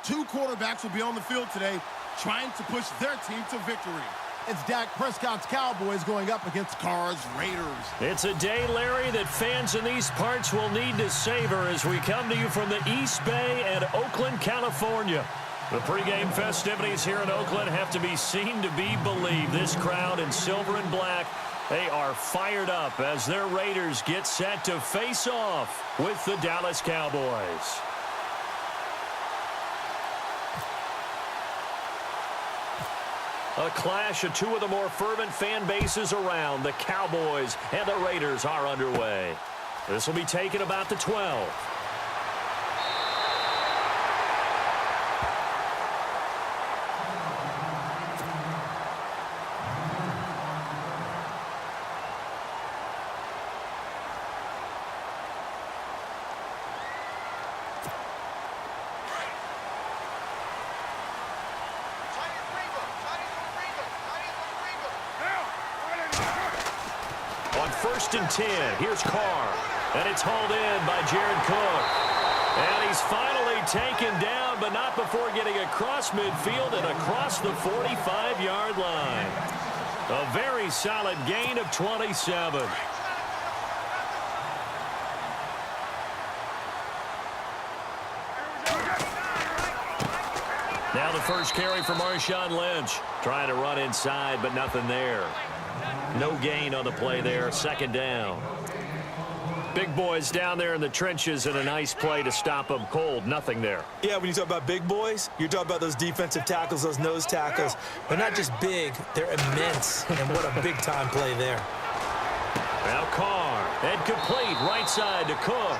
Two quarterbacks will be on the field today trying to push their team to victory. It's Dak Prescott's Cowboys going up against Carr's Raiders. It's a day, Larry, that fans in these parts will need to savor as we come to you from the East Bay and Oakland, California. The pregame festivities here in Oakland have to be seen to be believed. This crowd in silver and black, they are fired up as their Raiders get set to face off with the Dallas Cowboys. A clash of two of the more fervent fan bases around. The Cowboys and the Raiders are underway. This will be taken about the 12. First and 10. Here's Carr. And it's hauled in by Jared Cook. And he's finally taken down, but not before getting across midfield and across the 45-yard line. A very solid gain of 27. Now the first carry for Marshawn Lynch. Trying to run inside, but nothing there. No gain on the play there. Second down. Big boys down there in the trenches, and a nice play to stop them cold. Nothing there. Yeah, when you talk about big boys, you're talking about those defensive tackles, those nose tackles. They're not just big, they're immense. And what a big-time play there. Now Carr, and complete right side to Cook.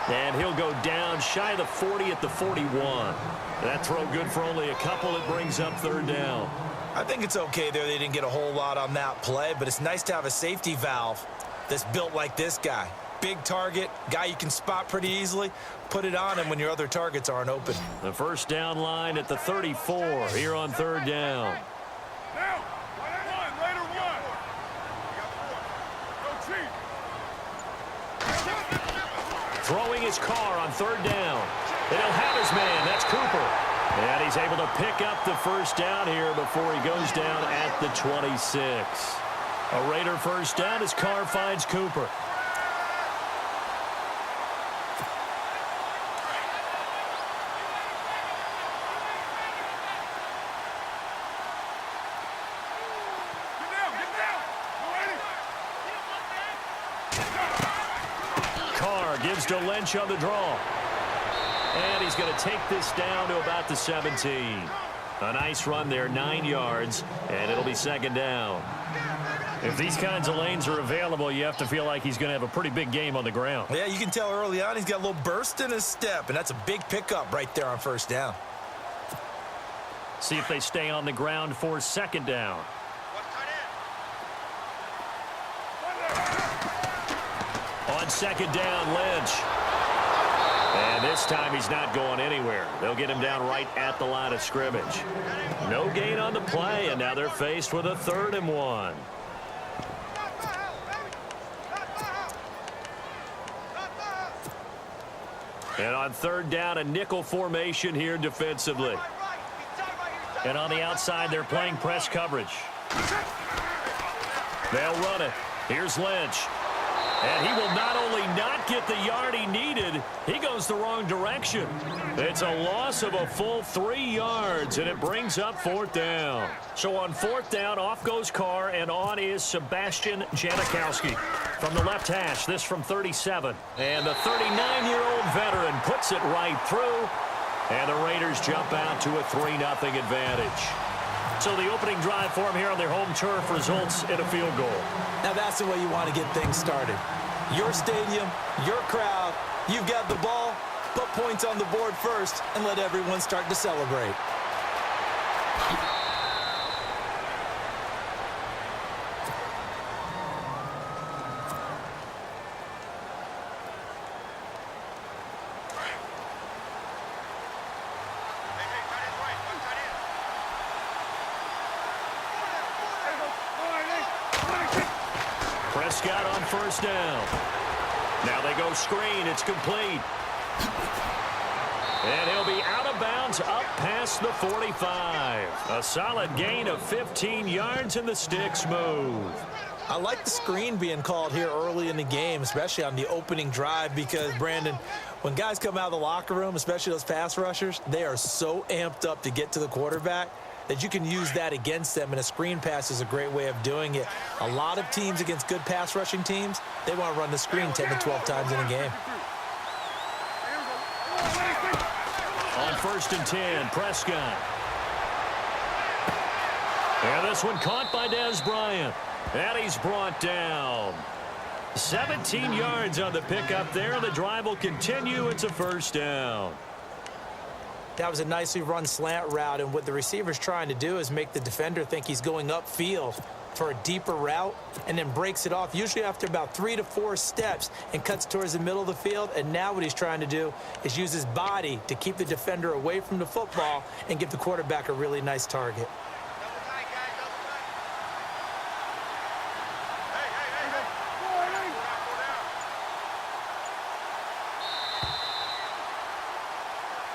And he'll go down shy of the 40 at the 41. That throw good for only a couple. It brings up third down. I think it's okay there. They didn't get a whole lot on that play, but it's nice to have a safety valve that's built like this guy. Big target, guy you can spot pretty easily. Put it on him when your other targets aren't open. The first down line at the 34 here on third down. Throwing his Carr on third down. And he'll have his man. That's Cooper. And he's able to pick up the first down here before he goes down at the 26. A Raider first down as Carr finds Cooper. Carr gives to Lynch on the draw. And he's going to take this down to about the 17. A nice run there, 9 yards, and it'll be second down. If these kinds of lanes are available, you have to feel like he's going to have a pretty big game on the ground. Yeah, you can tell early on he's got a little burst in his step, and that's a big pickup right there on first down. See if they stay on the ground for second down. On second down, Lynch. And this time he's not going anywhere. They'll get him down right at the line of scrimmage. No gain on the play, and now they're faced with a 3rd and 1. And on third down, a nickel formation here defensively. And on the outside, they're playing press coverage. They'll run it. Here's Lynch. And he will not only not get the yard he needed, he goes the wrong direction. It's a loss of a full 3 yards, and it brings up 4th down. So on 4th down, off goes Carr, and on is Sebastian Janikowski. From the left hash, this from 37. And the 39-year-old veteran puts it right through, and the Raiders jump out to a 3-0 advantage. So the opening drive for him here on their home turf results in a field goal. Now that's the way you want to get things started. Your stadium, your crowd, you've got the ball, put points on the board first, and let everyone start to celebrate. Prescott on first down. Now they go screen. It's complete. And he'll be out of bounds up past the 45. A solid gain of 15 yards, and the sticks move. I like the screen being called here early in the game, especially on the opening drive, because, Brandon, when guys come out of the locker room, especially those pass rushers, they are so amped up to get to the quarterback that you can use that against them, and a screen pass is a great way of doing it. A lot of teams against good pass rushing teams, they want to run the screen 10 to 12 times in a game. On 1st and 10, Prescott. And this one caught by Des Bryant. And he's brought down. 17 yards on the pickup there. The drive will continue. It's a first down. That was a nicely run slant route, and what the receiver's trying to do is make the defender think he's going upfield for a deeper route, and then breaks it off, usually after about 3 to 4 steps, and cuts towards the middle of the field. And now what he's trying to do is use his body to keep the defender away from the football and give the quarterback a really nice target.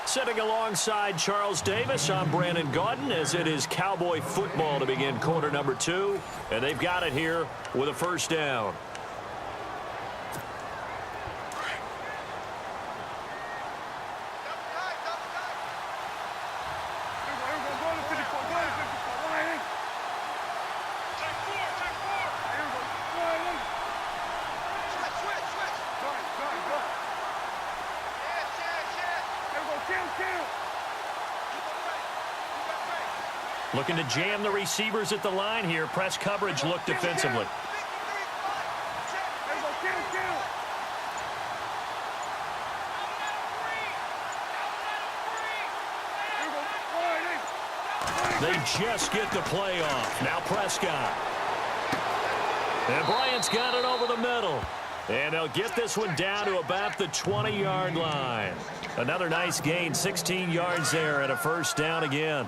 Sitting alongside Charles Davis, I'm Brandon Gaudin, as it is Cowboy football to begin quarter number 2. And they've got it here with a first down. Looking to jam the receivers at the line here. Press coverage look defensively. They just get the play off. Now Prescott. And Bryant's got it over the middle. And they'll get this one down to about the 20-yard line. Another nice gain, 16 yards there, and a first down again.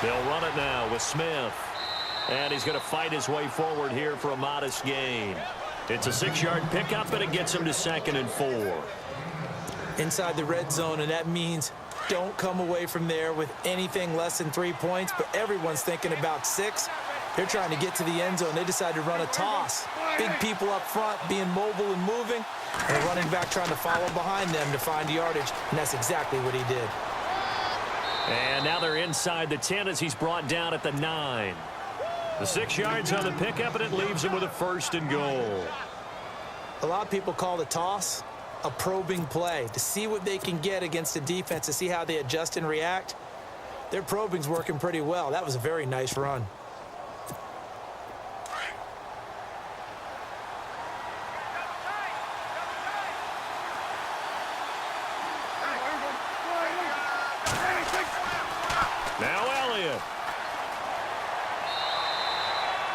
They'll run it now with Smith. And he's going to fight his way forward here for a modest gain. It's a 6-yard pickup, and it gets him to 2nd and 4. Inside the red zone, and that means don't come away from there with anything less than 3 points, but everyone's thinking about 6. They're trying to get to the end zone. They decide to run a toss. Big people up front being mobile and moving, and the running back trying to follow behind them to find yardage, and that's exactly what he did. And now they're inside the 10 as he's brought down at the 9. The 6 yards on the pickup, and it leaves him with a 1st and goal. A lot of people call the toss a probing play to see what they can get against the defense, to see how they adjust and react. Their probing's working pretty well. That was a very nice run.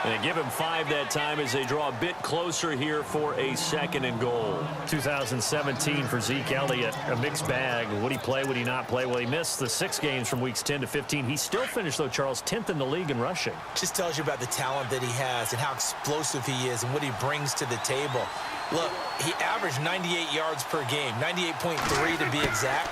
And give him 5 that time as they draw a bit closer here for a 2nd and goal. 2017 for Zeke Elliott, a mixed bag. Would he play, would he not play? Well, he missed the 6 games from weeks 10 to 15. He still finished, though, Charles, 10th in the league in rushing. Just tells you about the talent that he has and how explosive he is and what he brings to the table. Look, he averaged 98 yards per game, 98.3 to be exact,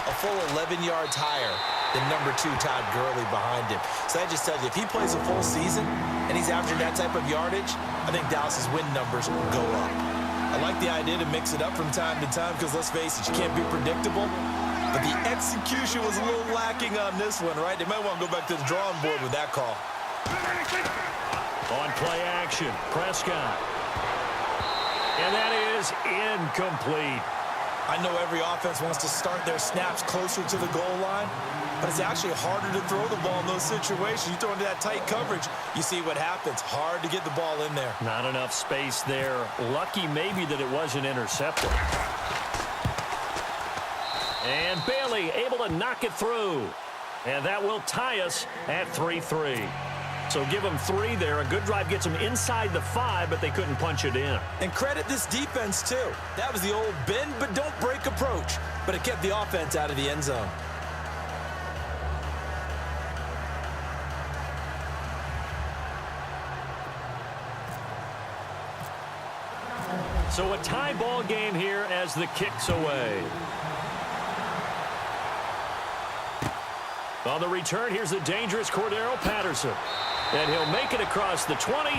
a full 11 yards higher than number 2 Todd Gurley behind him. So that just tells you, if he plays a full season and he's averaging that type of yardage, I think Dallas's win numbers go up. I like the idea to mix it up from time to time because, let's face it, you can't be predictable. But the execution was a little lacking on this one, right? They might want to go back to the drawing board with that call. On play action, Prescott. And that is incomplete. I know every offense wants to start their snaps closer to the goal line, but it's actually harder to throw the ball in those situations. You throw into that tight coverage, you see what happens. Hard to get the ball in there. Not enough space there. Lucky maybe that it wasn't intercepted. And Bailey able to knock it through. And that will tie us at 3-3. So give them 3 there. A good drive gets them inside the 5, but they couldn't punch it in. And credit this defense, too. That was the old bend but don't break approach, but it kept the offense out of the end zone. So a tie ball game here as the kick's away. On the return, here's the dangerous Cordero Patterson. And he'll make it across the 20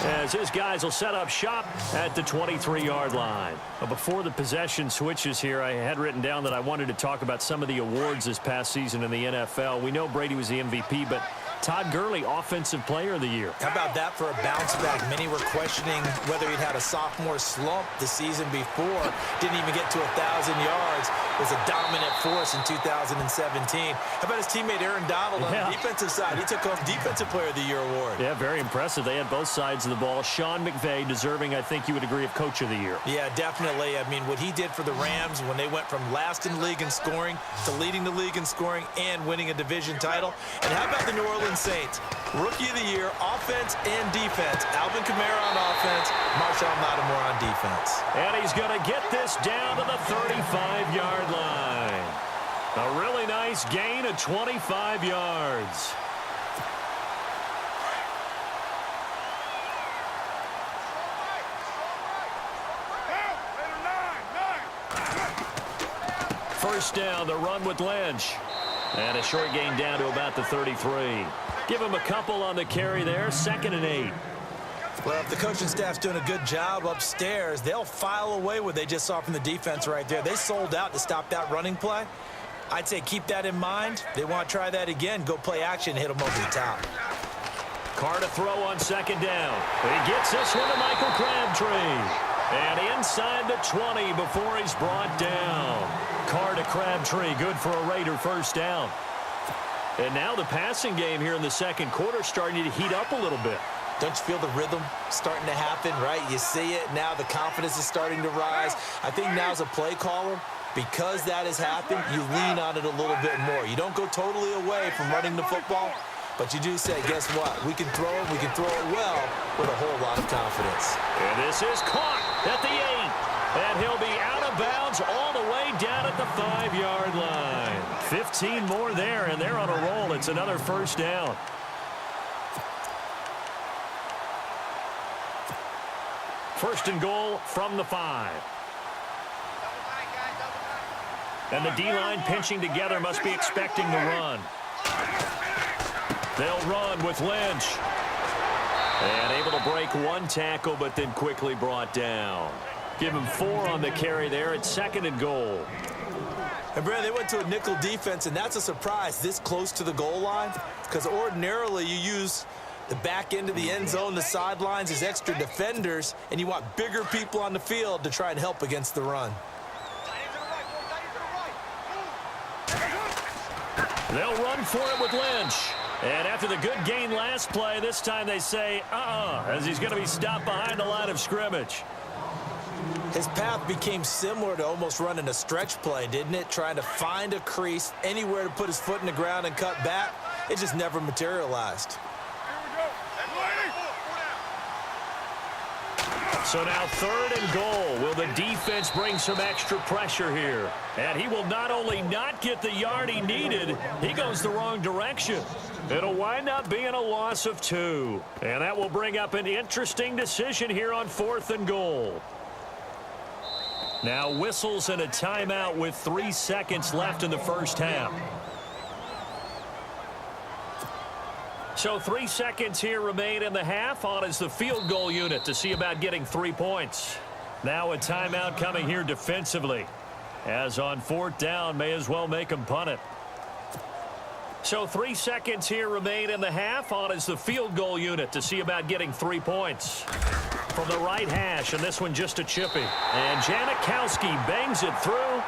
as his guys will set up shop at the 23-yard line. But before the possession switches here, I had written down that I wanted to talk about some of the awards this past season in the NFL. We know Brady was the MVP, but Todd Gurley, Offensive Player of the Year. How about that for a bounce back? Many were questioning whether he'd had a sophomore slump the season before. Didn't even get to 1,000 yards. Was a dominant force in 2017. How about his teammate Aaron Donald on the defensive side? He took home Defensive Player of the Year award. Yeah, very impressive. They had both sides of the ball. Sean McVay deserving, I think you would agree, of Coach of the Year. Yeah, definitely. I mean, what he did for the Rams when they went from last in the league in scoring to leading the league in scoring and winning a division title. And how about the New Orleans Saints? Rookie of the Year, offense and defense. Alvin Kamara on offense, Marshawn Lattimore on defense. And he's going to get this down to the 35-yard line. A really nice gain of 25 yards. First down, the run with Lynch. And a short gain down to about the 33. Give him a couple on the carry there, 2nd and 8. Well, if the coaching staff's doing a good job upstairs, they'll file away what they just saw from the defense right there. They sold out to stop that running play. I'd say keep that in mind. They want to try that again. Go play action, hit them over the top. Carr to throw on 2nd down. He gets this one to Michael Crabtree. And inside the 20 before he's brought down. Carr to Crabtree, good for a Raider first down. And now the passing game here in the second quarter starting to heat up a little bit. Don't you feel the rhythm starting to happen, right? You see it. Now the confidence is starting to rise. I think now as a play caller, because that has happened, you lean on it a little bit more. You don't go totally away from running the football, but you do say, guess what? We can throw it well with a whole lot of confidence. And this is caught at the 8. And he'll be out of bounds all the way down at the 5-yard line. 15 more there, and they're on a roll. It's another first down. First and goal from the 5. And the D-line pinching together must be expecting the run. They'll run with Lynch. And able to break one tackle, but then quickly brought down. Give him 4 on the carry there. It's 2nd and goal. And, Brad, they went to a nickel defense, and that's a surprise this close to the goal line, because ordinarily you use the back end of the end zone, the sidelines as extra defenders, and you want bigger people on the field to try and help against the run. They'll run for it with Lynch. And after the good gain last play, this time they say, as he's going to be stopped behind the line of scrimmage. His path became similar to almost running a stretch play, didn't it? Trying to find a crease, anywhere to put his foot in the ground and cut back. It just never materialized. So now 3rd and goal. Will the defense bring some extra pressure here? And he will not only not get the yard he needed, he goes the wrong direction. It'll wind up being a loss of 2. And that will bring up an interesting decision here on 4th and goal. Now whistles and a timeout with 3 seconds left in the first half. So 3 seconds here remain in the half. On is the field goal unit to see about getting 3 points. Now a timeout coming here defensively. As on 4th down, may as well make him punt it. So 3 seconds here remain in the half. On is the field goal unit to see about getting 3 points. From the right hash, and this one just a chippy. And Janikowski bangs it through.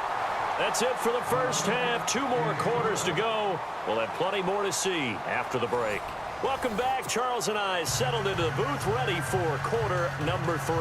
That's it for the first half. 2 more quarters to go. We'll have plenty more to see after the break. Welcome back. Charles and I settled into the booth, ready for quarter number 3.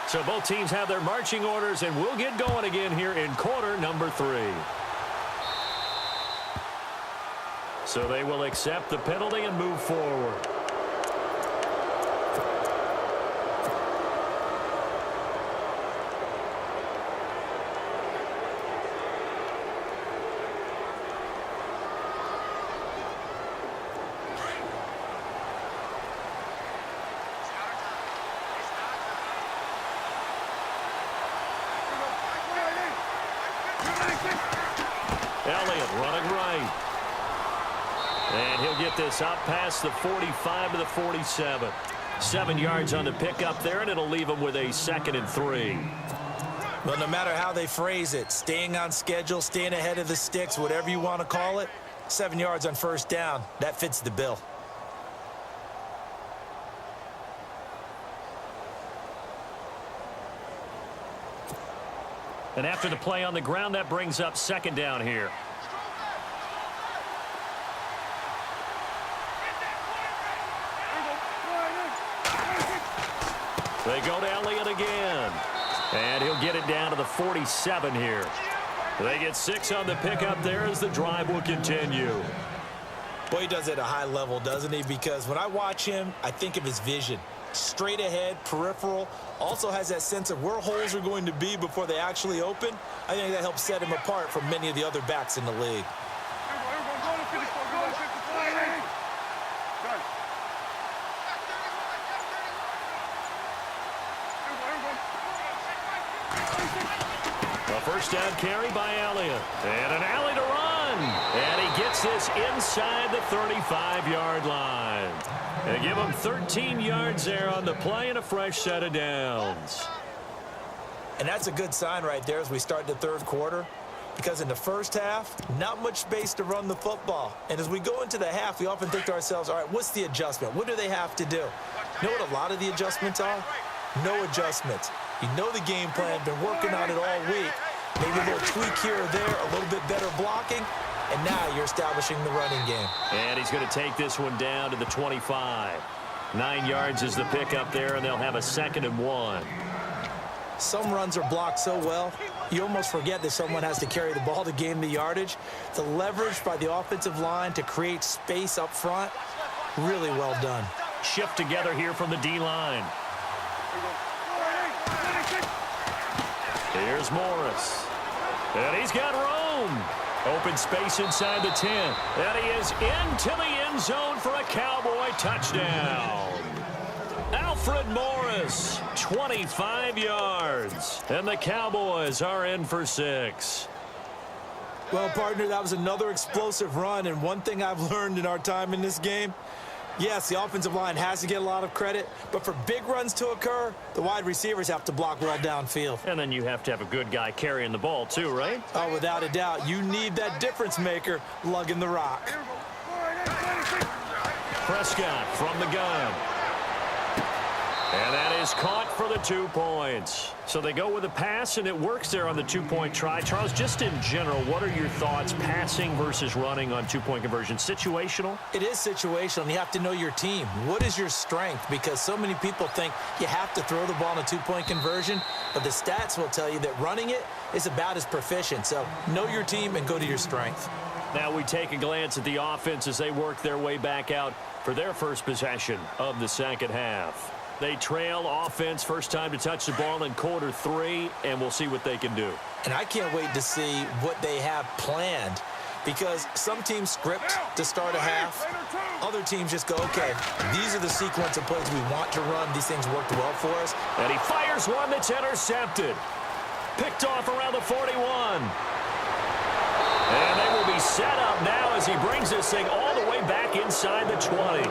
So both teams have their marching orders, and we'll get going again here in quarter number 3. So they will accept the penalty and move forward. Elliott running right. And he'll get this out past the 45 to the 47. 7 yards on the pickup there, and it'll leave him with a 2nd and 3. Well, no matter how they phrase it, staying on schedule, staying ahead of the sticks, whatever you want to call it, 7 yards on first down, that fits the bill. And after the play on the ground, that brings up 2nd down here. They go to Elliott again. And he'll get it down to the 47 here. They get 6 on the pickup there as the drive will continue. Boy, he does it at a high level, doesn't he? Because when I watch him, I think of his vision. Straight ahead, peripheral, also has that sense of where holes are going to be before they actually open. I think that helps set him apart from many of the other backs in the league. A first down carry by Elliott. And an alley to run. And he gets this inside the 35-yard line. They give him 13 yards there on the play and a fresh set of downs. And that's a good sign right there as we start the third quarter. Because in the first half, not much space to run the football. And as we go into the half, we often think to ourselves, all right, what's the adjustment? What do they have to do? You know what a lot of the adjustments are? No adjustments. You know the game plan, been working on it all week. Maybe a little tweak here or there, a little bit better blocking, and now you're establishing the running game. And he's going to take this one down to the 25. 9 yards is the pickup there, and they'll have a 2nd and 1. Some runs are blocked so well, you almost forget that someone has to carry the ball to gain the yardage. The leverage by the offensive line to create space up front, really well done. Shift together here from the D-line. Here's Morris. And he's got room. Open space inside the 10. And he is into the end zone for a Cowboy touchdown. Alfred Morris, 25 yards. And the Cowboys are in for 6. Well, partner, that was another explosive run. And one thing I've learned in our time in this game, yes, the offensive line has to get a lot of credit, but for big runs to occur, the wide receivers have to block well downfield. And then you have to have a good guy carrying the ball too, right? Oh, without a doubt. You need that difference maker lugging the rock. Prescott from the gun. And that is caught for the 2 points. So they go with a pass, and it works there on the 2-point try. Charles, just in general, what are your thoughts passing versus running on 2-point conversion? Situational? It is situational, and you have to know your team. What is your strength? Because so many people think you have to throw the ball in a 2-point conversion, but the stats will tell you that running it is about as proficient. So know your team and go to your strength. Now we take a glance at the offense as they work their way back out for their first possession of the second half. They trail offense, first time to touch the ball in quarter 3, and we'll see what they can do. And I can't wait to see what they have planned, because some teams script to start a half. Other teams just go, okay, these are the sequence of plays we want to run. These things worked well for us. And he fires one that's intercepted. Picked off around the 41. And they will be set up now as he brings this thing all the way back inside the 20.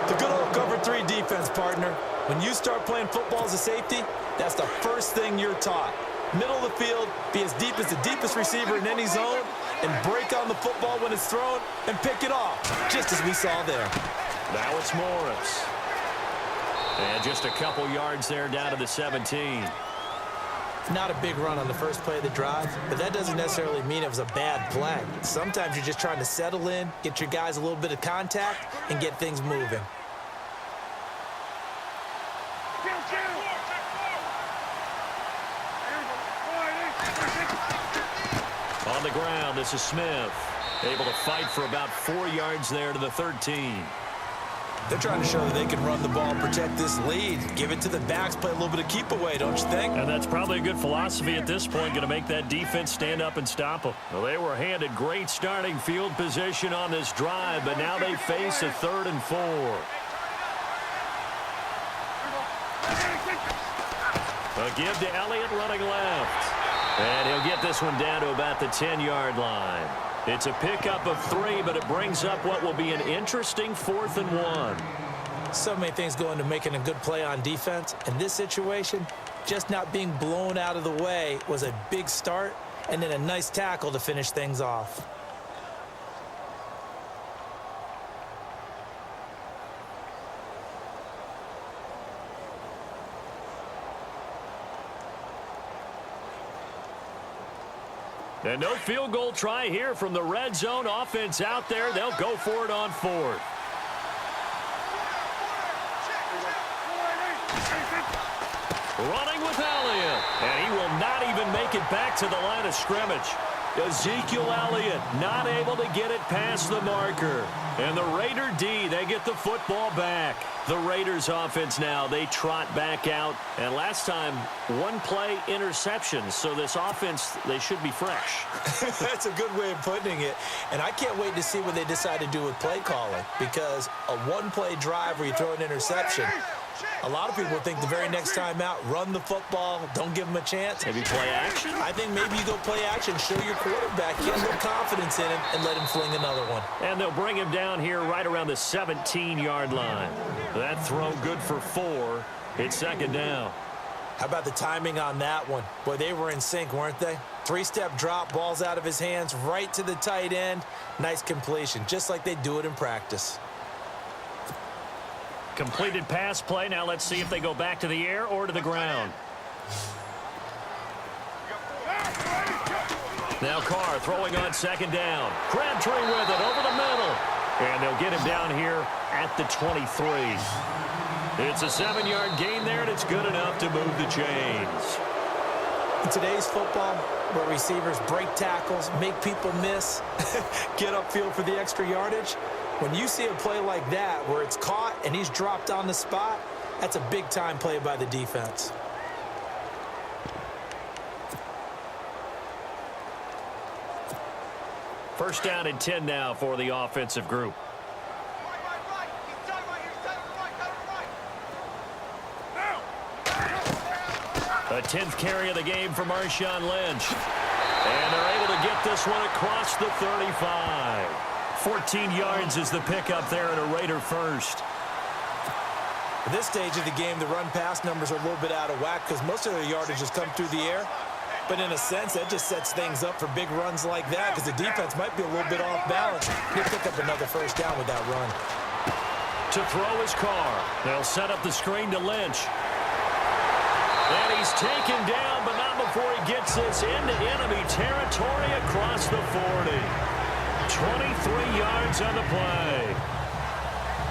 The good old cover 3 defense, partner. When you start playing football as a safety, that's the first thing you're taught. Middle of the field, be as deep as the deepest receiver in any zone, and break on the football when it's thrown and pick it off, just as we saw there. Now it's Morris. And just a couple yards there down to the 17. Not a big run on the first play of the drive, but that doesn't necessarily mean it was a bad play. Sometimes you're just trying to settle in, get your guys a little bit of contact, and get things moving. On the ground, this is Smith. Able to fight for about 4 yards there to the 13. They're trying to show that they can run the ball, protect this lead. Give it to the backs, play a little bit of keep away, don't you think? And that's probably a good philosophy at this point, going to make that defense stand up and stop them. Well, they were handed great starting field position on this drive, but now they face a 3rd and 4. A give to Elliott running left. And he'll get this one down to about the 10-yard line. It's a pickup of 3, but it brings up what will be an interesting 4th and 1. So many things go into making a good play on defense. In this situation, just not being blown out of the way was a big start, and then a nice tackle to finish things off. And no field goal try here from the red zone offense out there. They'll go for it on 4th. Running with Elliott. And he will not even make it back to the line of scrimmage. Ezekiel Elliott not able to get it past the marker. And the Raider D, they get the football back. The Raiders offense now, they trot back out. And last time, 1 play interception. So this offense, they should be fresh. That's a good way of putting it. And I can't wait to see what they decide to do with play calling. Because a 1-play drive where you throw an interception, a lot of people think the very next time out, run the football, don't give them a chance. Maybe play action? I think maybe you go play action, show your quarterback, get a little confidence in him, and let him fling another one. And they'll bring him down here right around the 17-yard line. That throw good for 4. It's 2nd down. How about the timing on that one? Boy, they were in sync, weren't they? 3-step drop, ball's out of his hands, right to the tight end. Nice completion, just like they do it in practice. Completed pass play. Now let's see if they go back to the air or to the ground. Now Carr throwing on 2nd down. Crabtree with it over the middle. And they'll get him down here at the 23. It's a 7-yard gain there, and it's good enough to move the chains. In today's football, where receivers break tackles, make people miss, get upfield for the extra yardage, when you see a play like that where it's caught and he's dropped on the spot, that's a big-time play by the defense. First down and 10 now for the offensive group. A 10th carry of the game for Marshawn Lynch. And they're able to get this one across the 35. 14 yards is the pickup there and a Raider first. At this stage of the game, the run-pass numbers are a little bit out of whack because most of their yardage has come through the air. But in a sense, that just sets things up for big runs like that because the defense might be a little bit off balance. He'll pick up another first down with that run. To throw his Carr. They'll set up the screen to Lynch. And he's taken down, but not before he gets this into enemy territory across the 40. 23 yards on the play.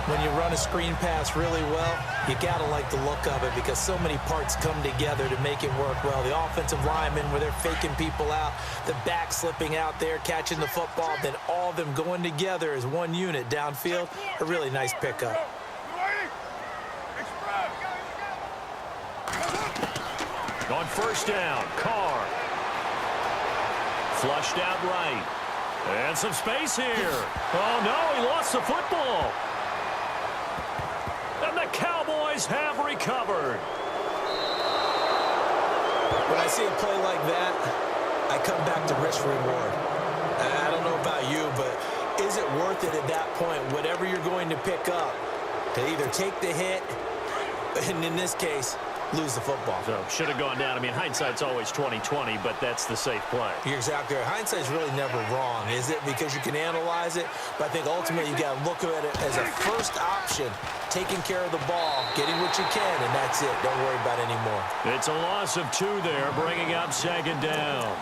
When you run a screen pass really well, you got to like the look of it because so many parts come together to make it work well. The offensive linemen, where they're faking people out, the back slipping out there, catching the football, then all of them going together as one unit downfield. A really nice pickup. On first down, Carr. Flushed out right. And some space here. Oh, no, he lost the football. And the Cowboys have recovered. When I see a play like that, I come back to risk reward. I don't know about you, but is it worth it at that point, whatever you're going to pick up, to either take the hit, and in this case, lose the football? So should have gone down. I mean, hindsight's always 20/20, but that's the safe play. You're exactly right. Hindsight's really never wrong, is it? Because you can analyze it, but I think ultimately you got to look at it as a first option, taking care of the ball, getting what you can, and that's it. Don't worry about it anymore. It's a loss of 2 there, bringing up 2nd down.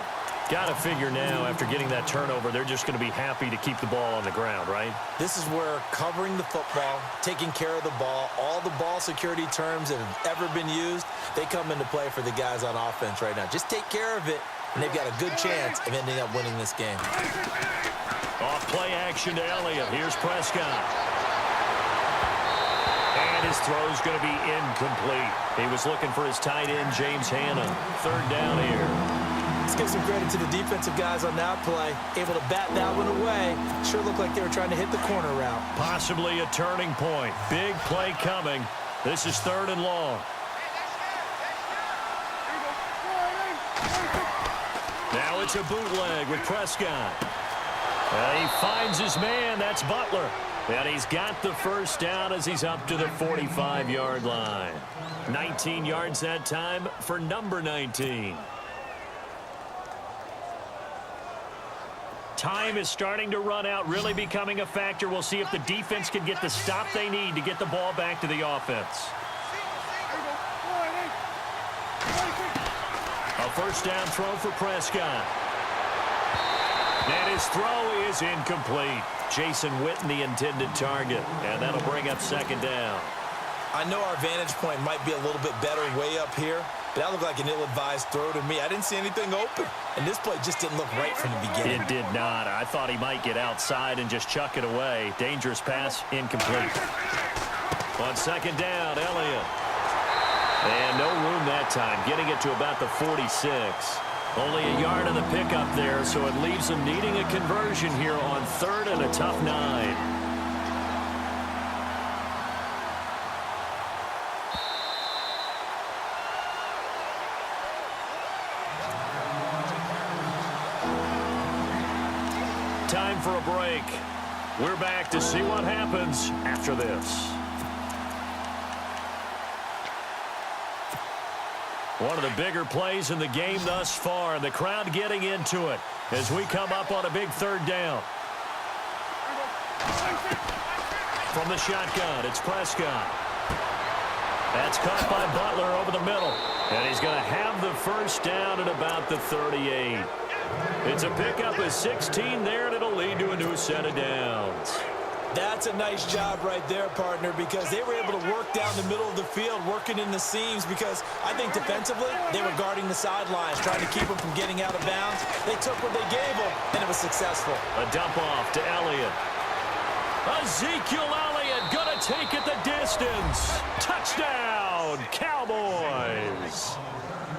Got to figure now, after getting that turnover, they're just going to be happy to keep the ball on the ground, right? This is where covering the football, taking care of the ball, all the ball security terms that have ever been used, they come into play for the guys on offense right now. Just take care of it, and they've got a good chance of ending up winning this game. Off play action to Elliott. Here's Prescott. And his throw's going to be incomplete. He was looking for his tight end, James Hanna. Third down here. Let's give some credit to the defensive guys on that play. Able to bat that one away. Sure looked like they were trying to hit the corner route. Possibly a turning point. Big play coming. This is third and long. Now it's a bootleg with Prescott. He finds his man. That's Butler. And he's got the first down as he's up to the 45-yard line. 19 yards that time for number 19. Time is starting to run out, really becoming a factor. We'll see if the defense can get the stop they need to get the ball back to the offense. A first down throw for Prescott. And his throw is incomplete. Jason Witten, the intended target. And that'll bring up second down. I know our vantage point might be a little bit better way up here, but that looked like an ill-advised throw to me. I didn't see anything open, and this play just didn't look right from the beginning. It did not. I thought he might get outside and just chuck it away. Dangerous pass, incomplete. On second down, Elliott. And no room that time, getting it to about the 46. Only a yard of the pickup there, so it leaves them needing a conversion here on third and a tough 9. Time for a break. We're back to see what happens after this. One of the bigger plays in the game thus far, and the crowd getting into it as we come up on a big third down. From the shotgun, it's Prescott. That's caught by Butler over the middle, and he's going to have the first down at about the 38. It's a pickup of 16 there, and it'll lead to a new set of downs. That's a nice job right there, partner, because they were able to work down the middle of the field, working in the seams, because I think defensively they were guarding the sidelines, trying to keep them from getting out of bounds. They took what they gave them, and it was successful. A dump off to Elliott. Ezekiel Elliott going to take it the distance. Touchdown, Cowboys.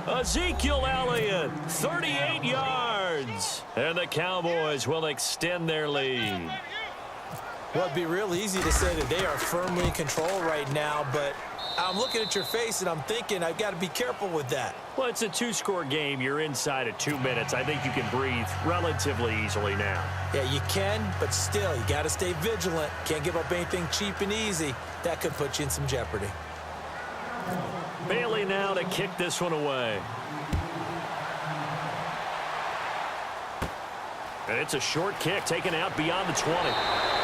Ezekiel Elliott, 38 yards. And the Cowboys will extend their lead. Well, it'd be real easy to say that they are firmly in control right now, but I'm looking at your face and I'm thinking I've got to be careful with that. Well, it's a two-score game. You're inside of 2 minutes. I think you can breathe relatively easily now. Yeah, you can, but still, you got to stay vigilant. Can't give up anything cheap and easy. That could put you in some jeopardy. Bailey now to kick this one away. And it's a short kick taken out beyond the 20.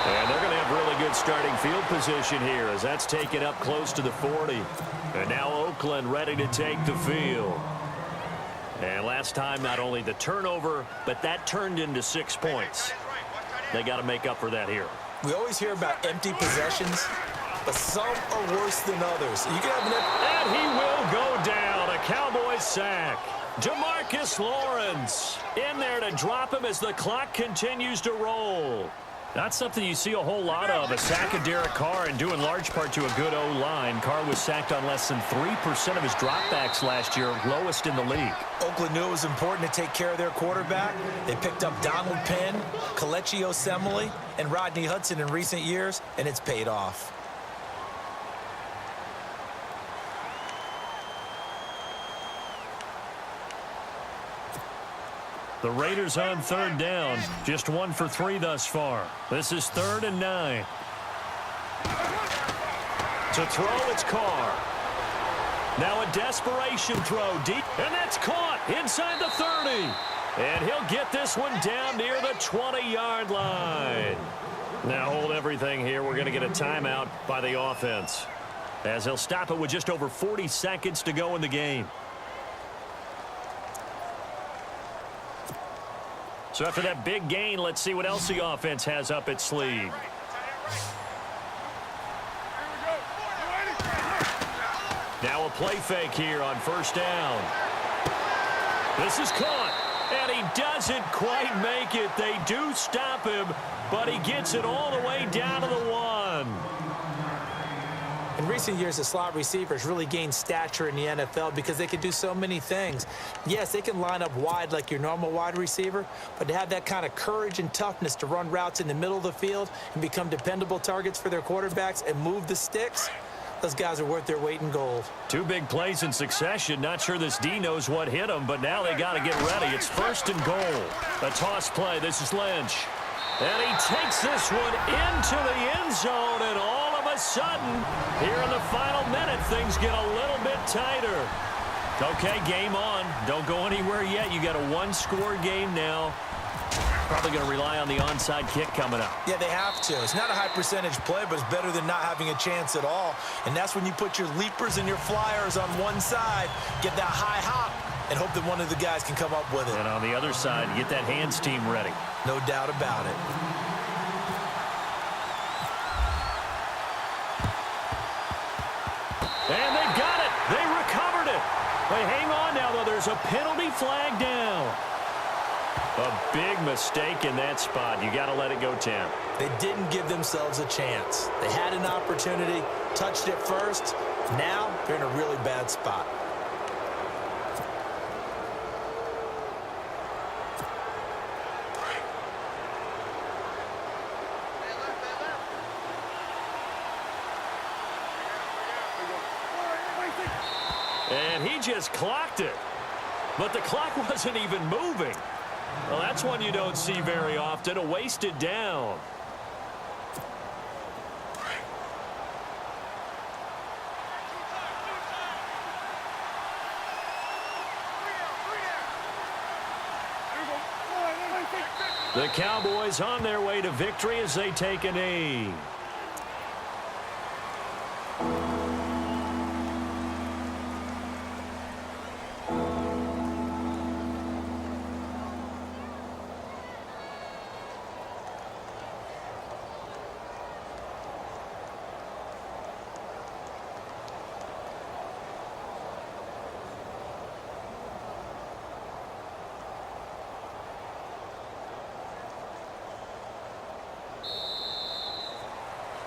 And they're going to have really good starting field position here as that's taken up close to the 40. And now Oakland ready to take the field. And last time, not only the turnover, but that turned into 6 points. They got to make up for that here. We always hear about empty possessions, but some are worse than others. You can have and he will go down. A Cowboys sack. DeMarcus Lawrence in there to drop him as the clock continues to roll. Not something you see a whole lot of, a sack of Derek Carr, and due in large part to a good O-line. Carr was sacked on less than 3% of his dropbacks last year, lowest in the league. Oakland knew it was important to take care of their quarterback. They picked up Donald Penn, Kelechi Osemele, and Rodney Hudson in recent years, and it's paid off. The Raiders on third down, just 1 for 3 thus far. This is 3rd and 9. To throw, it's Carr. Now a desperation throw deep, and that's caught inside the 30. And he'll get this one down near the 20-yard line. Now hold everything here. We're going to get a timeout by the offense, as he'll stop it with just over 40 seconds to go in the game. So after that big gain, let's see what else the offense has up its sleeve. Now a play fake here on first down. This is caught, And he doesn't quite make it. They do stop him, but he gets it all the way down to the 1. In recent years, the slot receivers really gained stature in the NFL because they can do so many things. Yes, they can line up wide like your normal wide receiver, but to have that kind of courage and toughness to run routes in the middle of the field and become dependable targets for their quarterbacks and move the sticks, those guys are worth their weight in gold. 2 big plays in succession. Not sure this D knows what hit him, but now they got to get ready. It's 1st and goal. A toss play. This is Lynch. And he takes this one into the end zone, and all of a sudden, here in the final minute, things get a little bit tighter. Okay, game on. Don't go anywhere yet. You got a 1-score game now. Probably going to rely on the onside kick coming up. Yeah, they have to. It's not a high percentage play, but it's better than not having a chance at all. And that's when you put your leapers and your flyers on one side, get that high hop, and hope that one of the guys can come up with it. And on the other side, get that hands team ready. No doubt about it. And they've got it. They recovered it. But hang on now, though. There's a penalty flag down. A big mistake in that spot. You got to let it go 10. They didn't give themselves a chance. They had an opportunity, touched it first. Now they're in a really bad spot. And he just clocked it. But the clock wasn't even moving. Well, that's one you don't see very often, a wasted down. The Cowboys on their way to victory as they take a knee.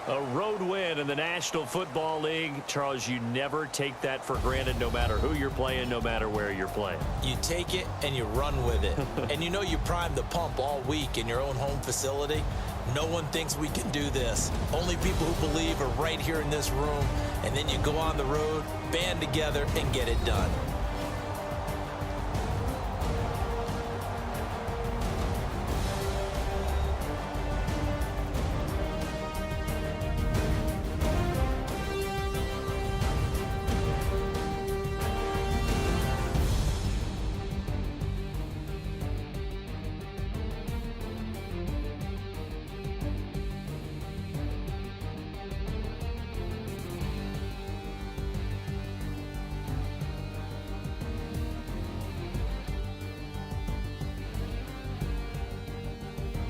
A road win in the National Football League. Charles, you never take that for granted, no matter who you're playing, no matter where you're playing. You take it and you run with it. And you know you primed the pump all week in your own home facility. No one thinks we can do this. Only people who believe are right here in this room. And then you go on the road, band together, and get it done.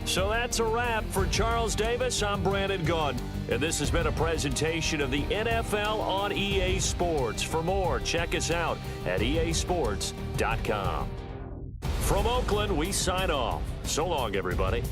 So that's a wrap for Charles Davis. I'm Brandon Gunn, and this has been a presentation of the NFL on EA Sports. For more, check us out at easports.com. From Oakland, we sign off. So long, everybody.